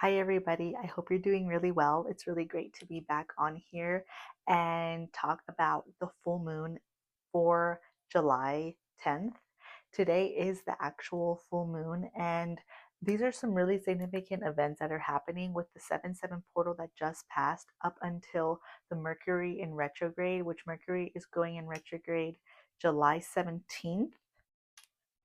Hi, everybody. I hope you're doing really well. It's really great to be back on here and talk about the full moon for July 10th. Today is the actual full moon, and these are some really significant events that are happening with the 7-7 portal that just passed up until the Mercury in retrograde, which Mercury is going in retrograde July 17th.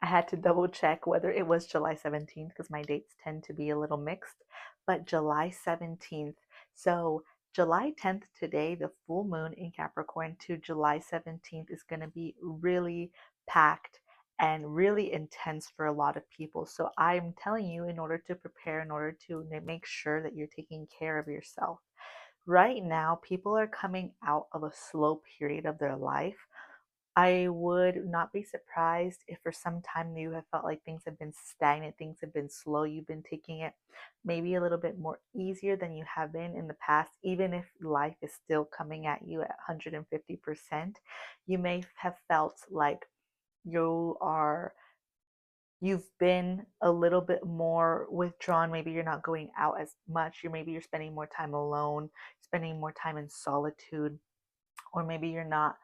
I had to double check whether it was July 17th because my dates tend to be a little mixed, but July 17th. So, July 10th today, the full moon in Capricorn to July 17th is going to be really packed and really intense for a lot of people. So, I'm telling you, in order to prepare, in order to make sure that you're taking care of yourself. Right now, people are coming out of a slow period of their life. I would not be surprised if for some time you have felt like things have been stagnant, things have been slow, you've been taking it maybe a little bit more easier than you have been in the past, even if life is still coming at you at 150%. You may have felt like you are you've been a little bit more withdrawn. Maybe you're not going out as much. Maybe you're spending more time alone, spending more time in solitude, or maybe you're not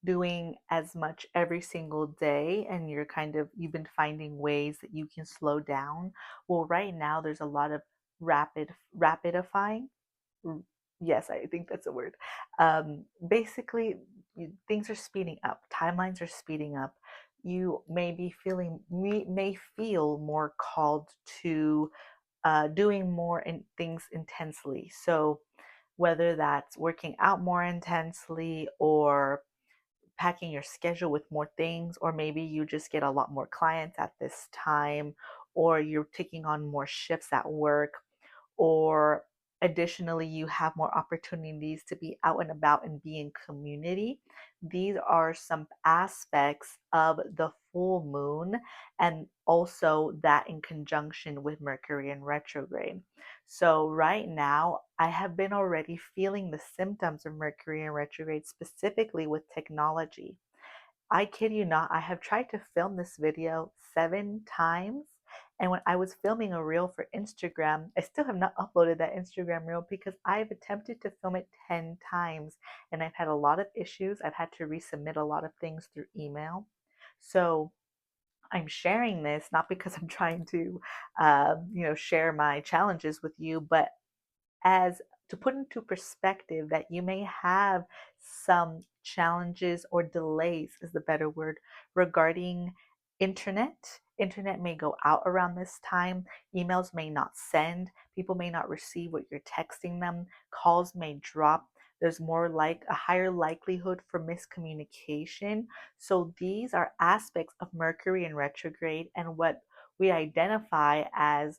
doing as much every single day and you've been finding ways that you can slow down. Well, right now there's a lot of rapidifying. Yes, I think that's a word. Basically, things are speeding up, timelines are speeding up. You may feel more called to doing more in things intensely. So whether that's working out more intensely or packing your schedule with more things, or maybe you just get a lot more clients at this time, or you're taking on more shifts at work, or additionally, you have more opportunities to be out and about and be in community. These are some aspects of the full moon, and also that in conjunction with Mercury in retrograde. So, right now, I have been already feeling the symptoms of Mercury in retrograde, specifically with technology. I kid you not, I have tried to film this video 7 times. And when I was filming a reel for Instagram, I still have not uploaded that Instagram reel because I've attempted to film it 10 times and I've had a lot of issues. I've had to resubmit a lot of things through email. So I'm sharing this not because I'm trying to, share my challenges with you, but as to put into perspective that you may have some challenges or delays is the better word regarding internet. Internet may go out around this time. Emails may not send. People may not receive what you're texting them. Calls may drop. There's more like a higher likelihood for miscommunication. So these are aspects of Mercury in retrograde and what we identify as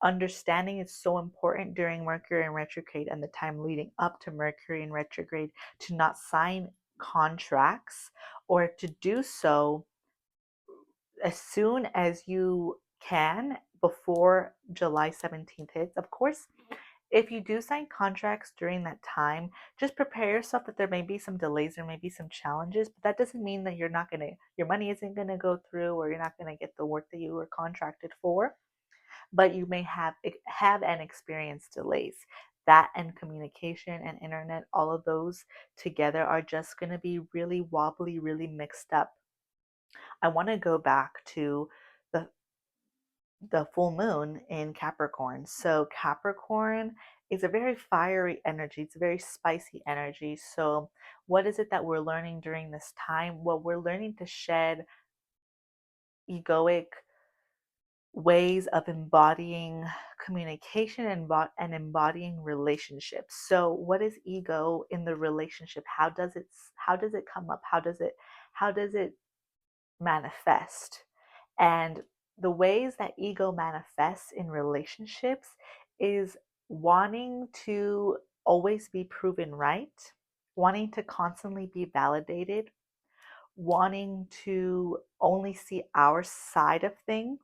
understanding is so important during Mercury in retrograde and the time leading up to Mercury in retrograde to not sign contracts, or to do so as soon as you can before July 17th hits. Of course, if you do sign contracts during that time, just prepare yourself that there may be some delays, there may be some challenges, but that doesn't mean that your money isn't gonna go through, or you're not gonna get the work that you were contracted for, but you may have and experience delays. That and communication and internet, all of those together are just going to be really wobbly, really mixed up. I want to go back to the the full moon in Capricorn. So Capricorn is a very fiery energy. It's a very spicy energy. So what is it that we're learning during this time? Well, we're learning to shed egoic ways of embodying communication and embodying relationships. So what is ego in the relationship? How does it come up? How does it manifest? And the ways that ego manifests in relationships is wanting to always be proven right, wanting to constantly be validated, wanting to only see our side of things,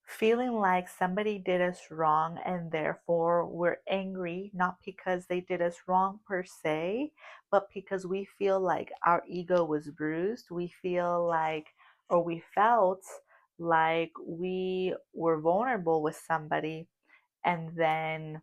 feeling like somebody did us wrong and therefore we're angry, not because they did us wrong per se, but because we feel like our ego was bruised. We feel like, or we felt like we were vulnerable with somebody and then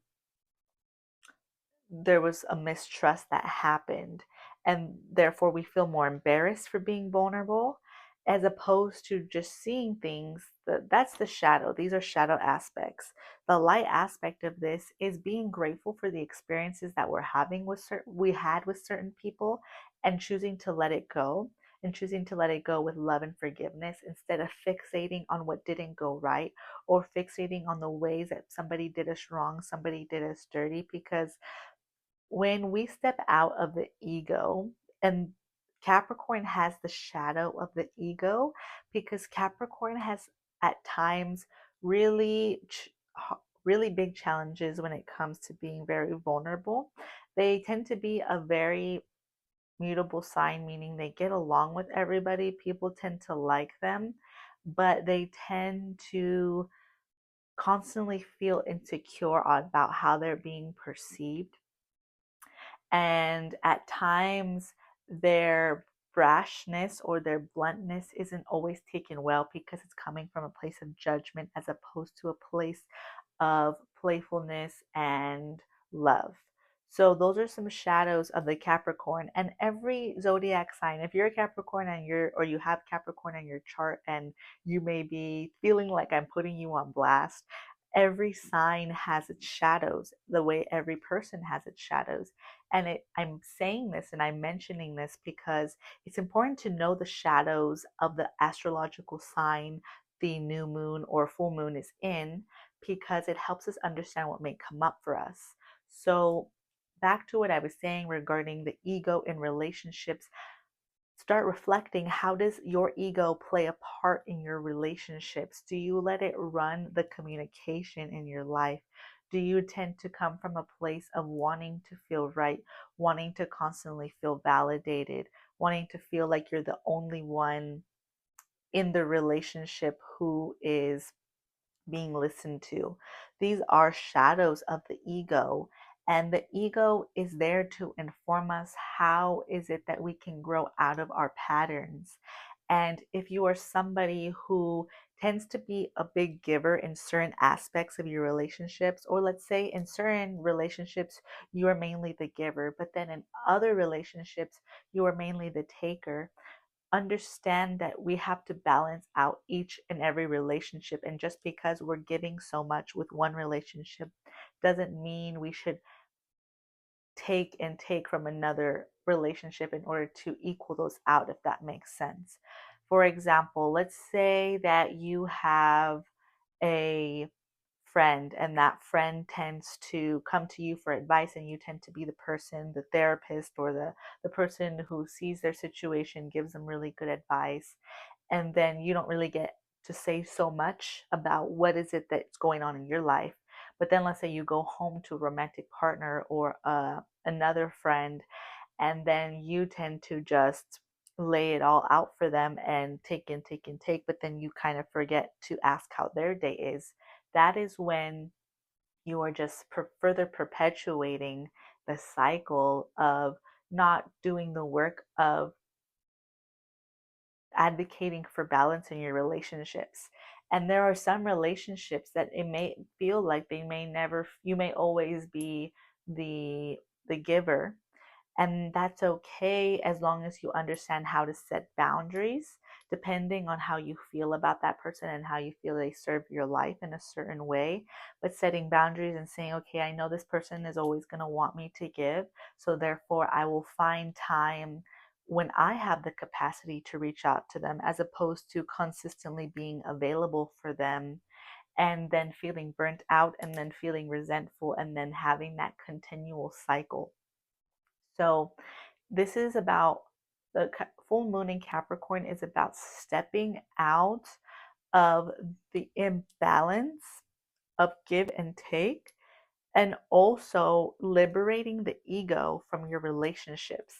there was a mistrust that happened, and therefore we feel more embarrassed for being vulnerable, as opposed to just seeing things. That's the shadow. These are shadow aspects. The light aspect of this is being grateful for the experiences that we had with certain people, and choosing to let it go, and choosing to let it go with love and forgiveness, instead of fixating on what didn't go right, or fixating on the ways that somebody did us wrong, somebody did us dirty. Because when we step out of the ego, and Capricorn has the shadow of the ego, because Capricorn has at times really really big challenges when it comes to being very vulnerable. They tend to be a very mutable sign, meaning they get along with everybody, people tend to like them, but they tend to constantly feel insecure about how they're being perceived. And at times, their brashness or their bluntness isn't always taken well, because it's coming from a place of judgment as opposed to a place of playfulness and love. So those are some shadows of the Capricorn. And every zodiac sign, if you're a Capricorn and you have Capricorn in your chart, and you may be feeling like I'm putting you on blast, every sign has its shadows, the way every person has its shadows. And I'm saying this and I'm mentioning this because it's important to know the shadows of the astrological sign the new moon or full moon is in, because it helps us understand what may come up for us. So, back to what I was saying regarding the ego in relationships, start reflecting, how does your ego play a part in your relationships? Do you let it run the communication in your life? Do you tend to come from a place of wanting to feel right, wanting to constantly feel validated, wanting to feel like you're the only one in the relationship who is being listened to? These are shadows of the ego, and the ego is there to inform us how is it that we can grow out of our patterns. And if you are somebody who tends to be a big giver in certain aspects of your relationships, or let's say in certain relationships you are mainly the giver, but then in other relationships you are mainly the taker, understand that we have to balance out each and every relationship. And just because we're giving so much with one relationship doesn't mean we should take and take from another relationship in order to equal those out, if that makes sense. For example, let's say that you have a friend, and that friend tends to come to you for advice, and you tend to be the person, the therapist, or the person who sees their situation, gives them really good advice, and then you don't really get to say so much about what is it that's going on in your life. But then let's say you go home to a romantic partner or another friend, and then you tend to just lay it all out for them and take and take and take, but then you kind of forget to ask how their day is. That is when you are just further perpetuating the cycle of not doing the work of advocating for balance in your relationships. And there are some relationships that it may feel like they may never, you may always be the giver, and that's okay, as long as you understand how to set boundaries depending on how you feel about that person and how you feel they serve your life in a certain way. But setting boundaries and saying, okay, I know this person is always going to want me to give, so therefore I will find time when I have the capacity to reach out to them, as opposed to consistently being available for them and then feeling burnt out and then feeling resentful and then having that continual cycle. So, this is about the full moon in Capricorn is about stepping out of the imbalance of give and take, and also liberating the ego from your relationships.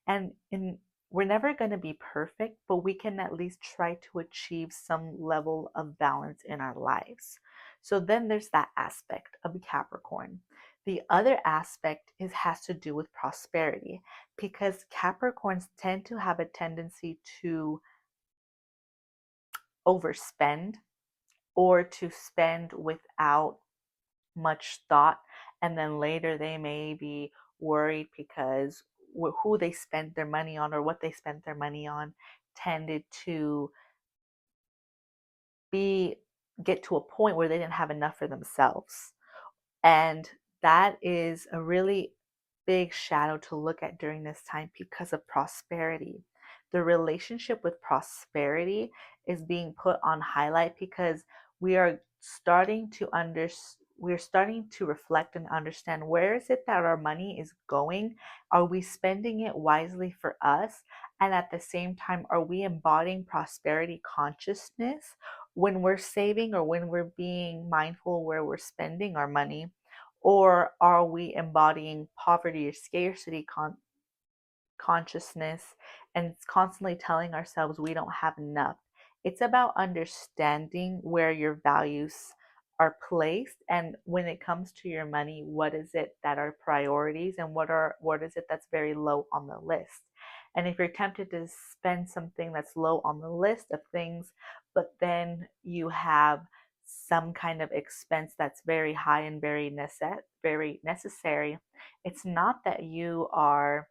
And we're never going to be perfect, but we can at least try to achieve some level of balance in our lives. So then there's that aspect of Capricorn. The other aspect has to do with prosperity, because Capricorns tend to have a tendency to overspend, or to spend without much thought, and then later they may be worried because who they spent their money on or what they spent their money on tended to be get to a point where they didn't have enough for themselves. And that is a really big shadow to look at during this time because of prosperity. The relationship with prosperity is being put on highlight because we are starting to we're starting to reflect and understand, where is it that our money is going? Are we spending it wisely for us? And at the same time, are we embodying prosperity consciousness when we're saving or when we're being mindful where we're spending our money? Or are we embodying poverty or scarcity consciousness and constantly telling ourselves we don't have enough? It's about understanding where your values are placed, and when it comes to your money, what is it that are priorities and what is it that's very low on the list. And if you're tempted to spend something that's low on the list of things, but then you have some kind of expense that's very high and very necessary, it's not that you are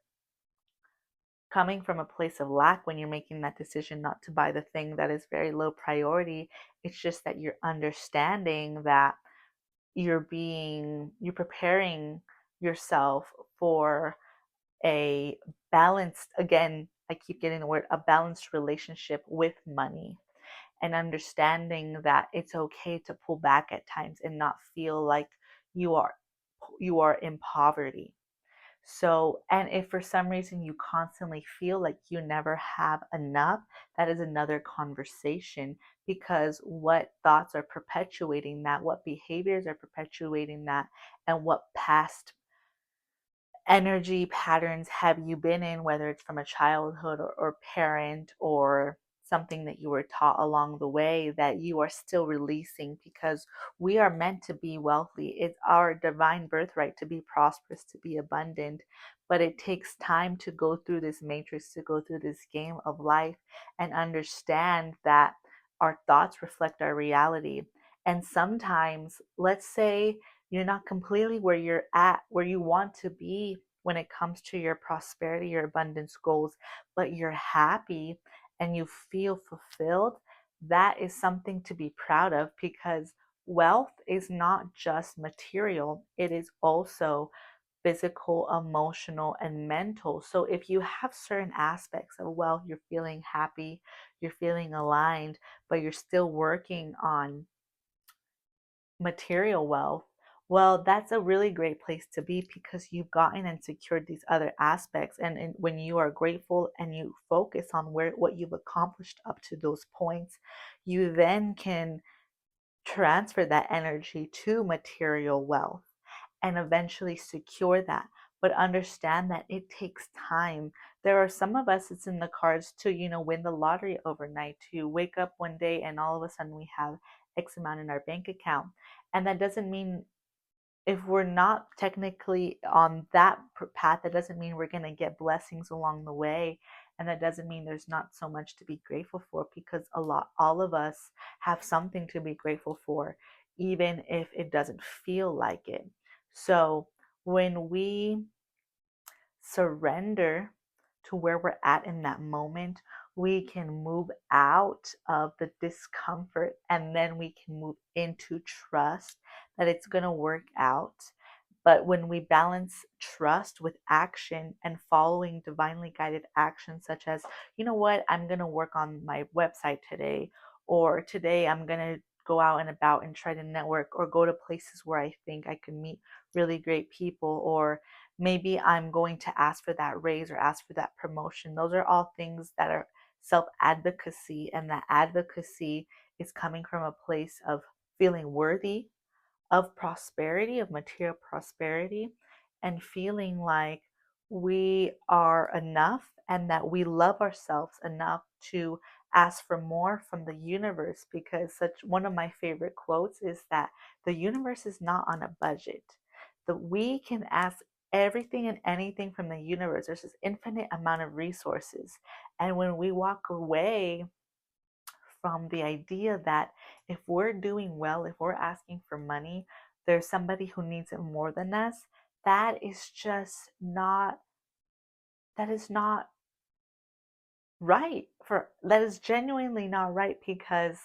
coming from a place of lack when you're making that decision not to buy the thing that is very low priority. It's just that you're understanding that you're preparing yourself for a balanced, again, I keep getting the word, a balanced relationship with money, and understanding that it's okay to pull back at times and not feel like you are you are in poverty. So, and if for some reason you constantly feel like you never have enough, that is another conversation, because what thoughts are perpetuating that, what behaviors are perpetuating that, and what past energy patterns have you been in, whether it's from a childhood or parent or something that you were taught along the way that you are still releasing, because we are meant to be wealthy. It's our divine birthright to be prosperous, to be abundant. But it takes time to go through this matrix, to go through this game of life and understand that our thoughts reflect our reality. And sometimes, let's say, you're not completely where you're at, where you want to be when it comes to your prosperity, your abundance goals, but you're happy and you feel fulfilled. That is something to be proud of, because wealth is not just material, it is also physical, emotional, and mental. So if you have certain aspects of wealth, you're feeling happy, you're feeling aligned, but you're still working on material wealth, well, that's a really great place to be, because you've gotten and secured these other aspects. And when you are grateful and you focus on what you've accomplished up to those points, you then can transfer that energy to material wealth and eventually secure that. But understand that it takes time. There are some of us, it's in the cards to, win the lottery overnight, to wake up one day and all of a sudden we have X amount in our bank account. And that doesn't mean, if we're not technically on that path, that doesn't mean we're going to get blessings along the way. And that doesn't mean there's not so much to be grateful for, because all of us have something to be grateful for, even if it doesn't feel like it. So when we surrender to where we're at in that moment, we can move out of the discomfort, and then we can move into trust that it's going to work out. But when we balance trust with action and following divinely guided action, such as, you know what, I'm going to work on my website today, or today I'm going to go out and about and try to network or go to places where I think I can meet really great people, or maybe I'm going to ask for that raise or ask for that promotion. Those are all things that are self advocacy, and that advocacy is coming from a place of feeling worthy of prosperity, of material prosperity, and feeling like we are enough and that we love ourselves enough to ask for more from the universe. Because such one of my favorite quotes is that the universe is not on a budget. That we can ask everything and anything from the universe. There's this infinite amount of resources. And when we walk away from the idea that if we're doing well, if we're asking for money, there's somebody who needs it more than us, that is just not, that is not right. For that is genuinely not right, because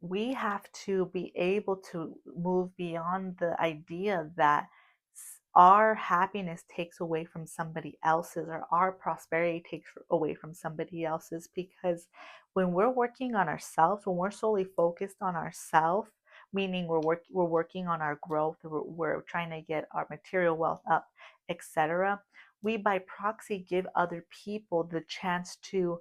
we have to be able to move beyond the idea that our happiness takes away from somebody else's, or our prosperity takes away from somebody else's. Because when we're working on ourselves, when we're solely focused on ourselves, meaning we're working on our growth, we're trying to get our material wealth up, etc., we by proxy give other people the chance to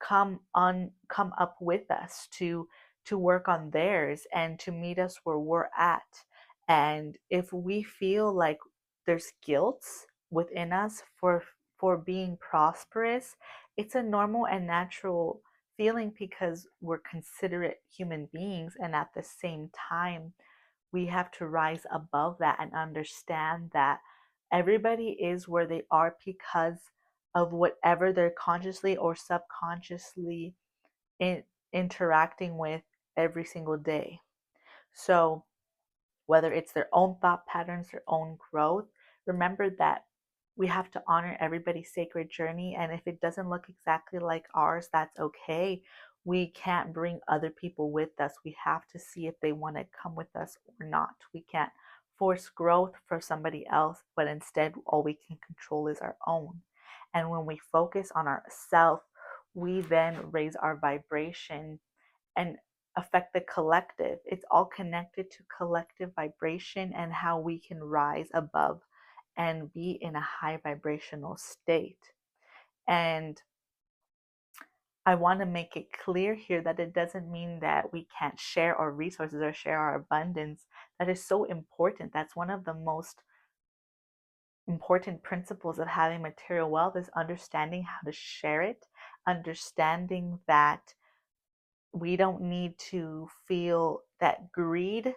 come up with us, to work on theirs and to meet us where we're at. And if we feel like there's guilt within us for being prosperous, it's a normal and natural feeling, because we're considerate human beings. And at the same time, we have to rise above that and understand that everybody is where they are because of whatever they're consciously or subconsciously in, interacting with every single day. So, whether it's their own thought patterns, their own growth, remember that we have to honor everybody's sacred journey. And if it doesn't look exactly like ours, that's okay. We can't bring other people with us. We have to see if they want to come with us or not. We can't force growth for somebody else, but instead, all we can control is our own. And when we focus on ourselves, we then raise our vibration and affect the collective. It's all connected to collective vibration and how we can rise above and be in a high vibrational state. And I want to make it clear here that it doesn't mean that we can't share our resources or share our abundance. That is so important. That's one of the most important principles of having material wealth, is understanding how to share it, understanding that we don't need to feel that greed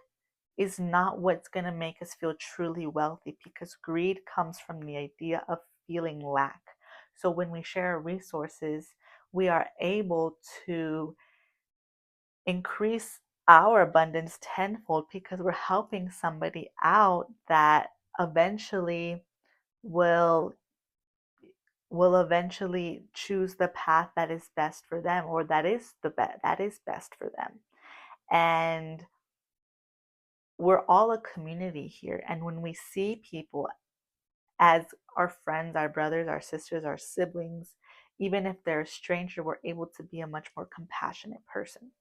is not what's going to make us feel truly wealthy, because greed comes from the idea of feeling lack. So when we share our resources, we are able to increase our abundance tenfold, because we're helping somebody out that eventually will eventually choose the path that is best for them, or that is best for them. And we're all a community here. And when we see people as our friends, our brothers, our sisters, our siblings, even if they're a stranger, we're able to be a much more compassionate person.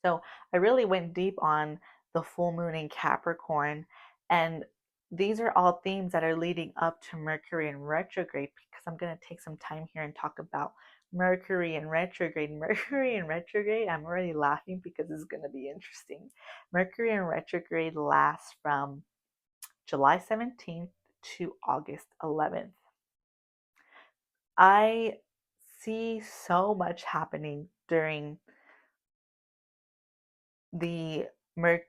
So I really went deep on the full moon in Capricorn. And these are all themes that are leading up to Mercury in retrograde, because I'm going to take some time here and talk about Mercury in retrograde. Mercury in retrograde, I'm already laughing because it's going to be interesting. Mercury in retrograde lasts from July 17th to August 11th. I see so much happening during the Mer-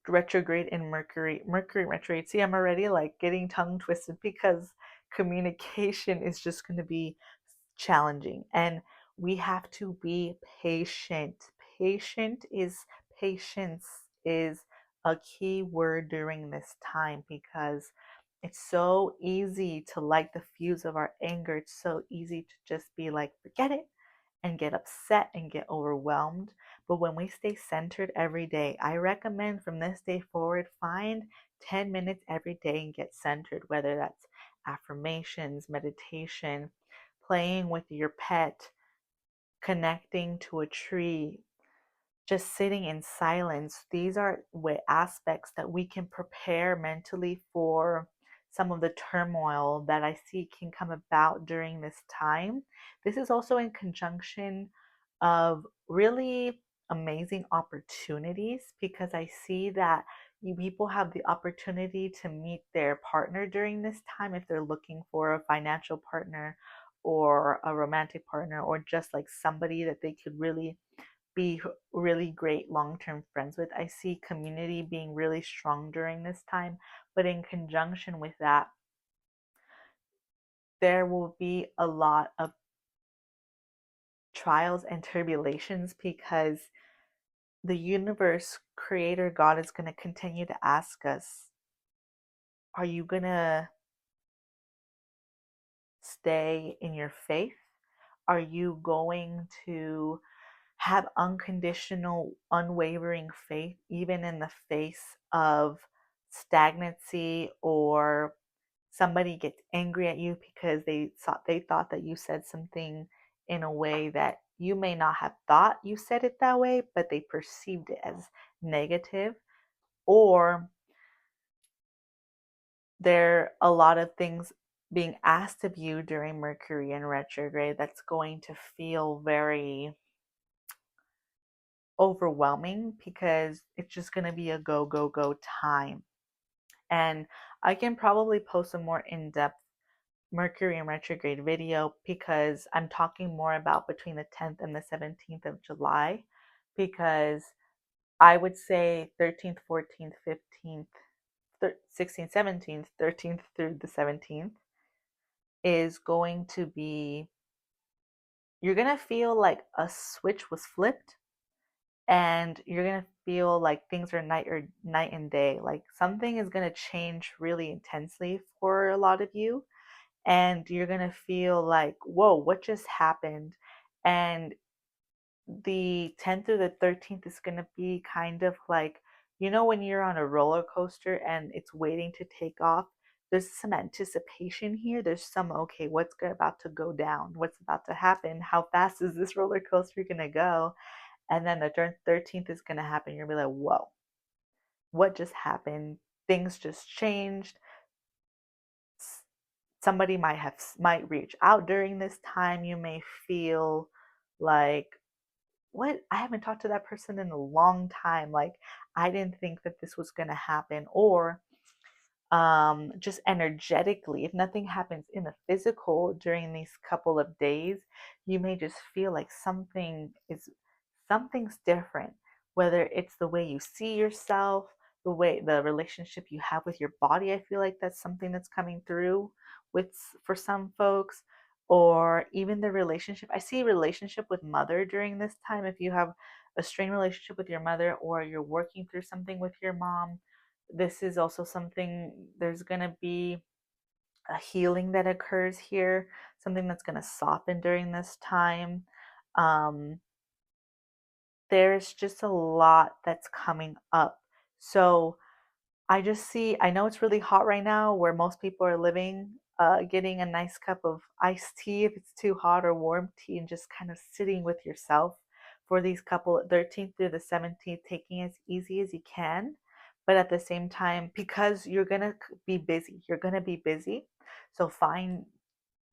retrograde in Mercury retrograde. See, I'm already like getting tongue twisted, because communication is just going to be challenging, and we have to be patient. Patience is a key word during this time, because it's so easy to light the fuse of our anger. It's so easy to just be like, forget it, and get upset and get overwhelmed. But when we stay centered every day, I recommend from this day forward, find 10 minutes every day and get centered, whether that's affirmations, meditation, playing with your pet, connecting to a tree, just sitting in silence. These are aspects that we can prepare mentally for some of the turmoil that I see can come about during this time. This is also in conjunction of really amazing opportunities, because I see that people have the opportunity to meet their partner during this time, if they're looking for a financial partner or a romantic partner, or just like somebody that they could really be really great long-term friends with. I see community being really strong during this time, but in conjunction with that, there will be a lot of trials and tribulations, because the universe, creator, God is going to continue to ask us, are you going to stay in your faith? Are you going to have unconditional, unwavering faith, even in the face of stagnancy, or somebody gets angry at you because they thought that you said something in a way that you may not have thought you said it that way, but they perceived it as negative? Or there are a lot of things being asked of you during Mercury in retrograde that's going to feel very overwhelming because it's just going to be a go, go, go time. And I can probably post a more in depth Mercury in retrograde video because I'm talking more about between the 10th and the 17th of July. Because I would say 13th, 14th, 15th, 16th, 17th, 13th through the 17th is going to be, you're going to feel like a switch was flipped, and you're going to feel like things are night and day. Like something is going to change really intensely for a lot of you, and you're going to feel like, whoa, what just happened? And the 10th through the 13th is going to be kind of like, when you're on a roller coaster and it's waiting to take off, there's some anticipation here. There's some, okay, what's about to go down? What's about to happen? How fast is this roller coaster going to go? And then the 13th is going to happen. You're going to be like, whoa, what just happened? Things just changed. Somebody might reach out during this time. You may feel like, what, I haven't talked to that person in a long time, like I didn't think that this was going to happen. Or just energetically, if nothing happens in the physical during these couple of days, you may just feel like something's different. Whether it's the way you see yourself, the relationship you have with your body, I feel like that's something that's coming through with for some folks. Or even the relationship, I see relationship with mother during this time. If you have a strained relationship with your mother, or you're working through something with your mom, this is also something, there's going to be a healing that occurs here, something that's going to soften during this time. um, there's just a lot that's coming up. So I know it's really hot right now where most people are living, getting a nice cup of iced tea if it's too hot, or warm tea, and just kind of sitting with yourself for these couple 13th through the 17th, taking as easy as you can. But at the same time, because you're going to be busy, So find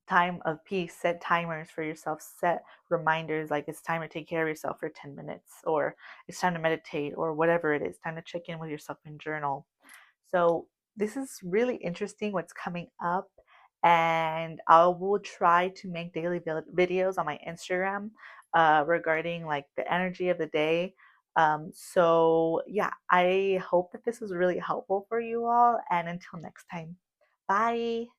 time of peace, set timers for yourself, set reminders like it's time to take care of yourself for 10 minutes, or it's time to meditate, or whatever it is, time to check in with yourself and journal. So this is really interesting what's coming up, and I will try to make daily videos on my Instagram regarding like the energy of the day. So yeah, I hope that this was really helpful for you all, and until next time, bye.